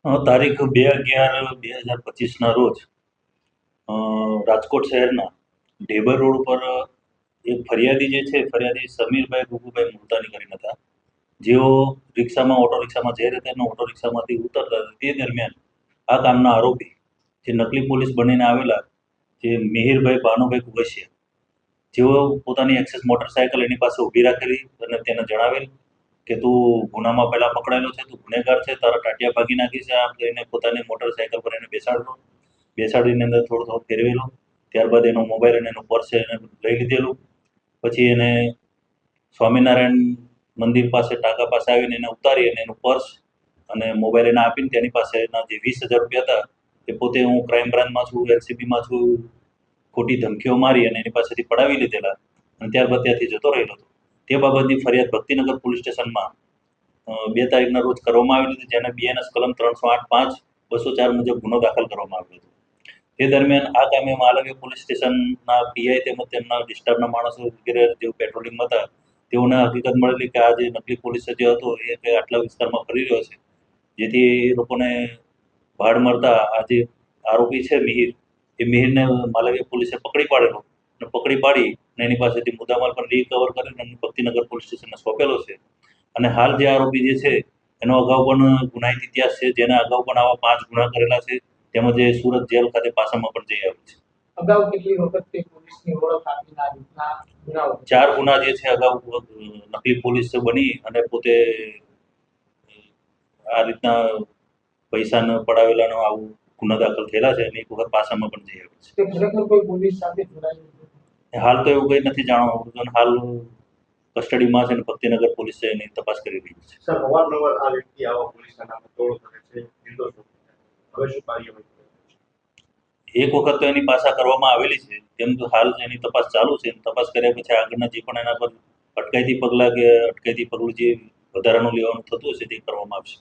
તારીખ 2/11/2025ના રોજ રાજકોટ શહેરના ઢેબર રોડ ઉપર એક ફરિયાદી જે છે, ફરિયાદી સમીરભાઈ ગુગુભાઈ મુલતાની કરીને હતા. જેઓ ઓટો રિક્ષામાં જઈ રહ્યા હતા અને ઓટો રિક્ષામાંથી ઉતરતા હતા. તે દરમિયાન આ કામના આરોપી જે નકલી પોલીસ બનીને આવેલા, જે મિહિરભાઈ ભાનુભાઈ કુગસિયા, જેઓ પોતાની એક્સેસ મોટરસાયકલ એની પાસે ઊભી રાખેલી અને તેને જણાવેલ કે તું ગુનામાં પહેલા પકડાયેલો છે, તું ગુનેગાર છે, તારા ટાટિયા ભાગી નાખી છે. આમ કહીને પોતાની મોટરસાયકલ પર એને બેસાડીને અંદર થોડો થોડો ફેરવેલો. ત્યારબાદ એનો મોબાઈલ અને એનું પર્સ એને લઈ લીધેલું. પછી એને સ્વામિનારાયણ મંદિર પાસે ટાંકા પાસે આવીને એને ઉતારી અને એનું પર્સ અને મોબાઈલ એને આપીને તેની પાસે એના જે 20,000 રૂપિયા હતા એ પોતે હું ક્રાઇમ બ્રાન્ચમાં છું, એલસીબીમાં છું, ખોટી ધમકીઓ મારી અને એની પાસેથી પડાવી લીધેલા અને ત્યારબાદ ત્યાંથી જતો રહેલો હતો. તે બાબતની ફરિયાદ ભક્તિનગર પોલીસ સ્ટેશનમાં 2 તારીખના રોજ કરવામાં આવેલી હતી, જેને બીએનએસ કલમ 308(5) 204 મુજબ ગુનો દાખલ કરવામાં આવ્યો હતો. તે દરમિયાન આ કામે માલવીય પોલીસ સ્ટેશનના પીઆઈ તેમજ તેમના ડિસ્ટર્બના માણસો વગેરે જેઓ પેટ્રોલિંગમાં હતા, તેઓને હકીકત મળેલી કે આ જે નકલી પોલીસ જે હતો એ આટલા વિસ્તારમાં ફરી રહ્યો છે. જેથી એ લોકોને ભાડ મળતા આ જે આરોપી છે મિહિર, એ મિહિરને માલવીય પોલીસે પકડી પાડેલો અને પકડી પાડી અને એની પાસેથી મુદ્દામાલ પણ રિકવર કરીને ભક્તિનગર પોલીસ સ્ટેશનને સોંપેલો છે. અને હાલ જે આરોપી જે છે એનો અગાઉ પણ ગુનાહિત ઇતિહાસ છે, જેના અગાઉ પણ આવા 5 ગુના કરેલા છે, તેમજ એ સુરત જેલ ખાતે પાસામાં પણ જઈ આવ્યો છે. અગાઉ કેટલી વખત તે પોલીસની ઓળખ આપીને આ રીતના ગુનાઓ 4 ગુના જે છે અગાઉ નકલી પોલીસ બની અને પોતે આ રીતના પૈસાને પડાવેલાનો આવું ગુના દાખલ થયેલા છે અને એક વખત પાસામાં પણ જઈ આવ્યો છે. તે ખરેખર કોઈ પોલીસ સાથે જોડાયેલું છે? હાલ તો એવું કંઈ નથી જાણવા મળતું અને હાલ કસ્ટડીમાં છે અને ભક્તિનગર પોલીસ છે એની તપાસ કરી રહી છે. સર, અવારનવાર આ વ્યક્તિ આવા પોલીસના નામે તોડ કરે છે, નિર્દોષ લોકો. હવે શું કાર્યવાહી કરે છે? એક વખત તો એની પાછા કરવામાં આવેલી છે, તેમ તો હાલ એની તપાસ ચાલુ છે. તપાસ કર્યા પછી આગળના જે પણ એના પર અટકાયતી પગલાં કે અટકાયતી પગલું જે વધારાનું લેવાનું થતું હશે તે કરવામાં આવશે.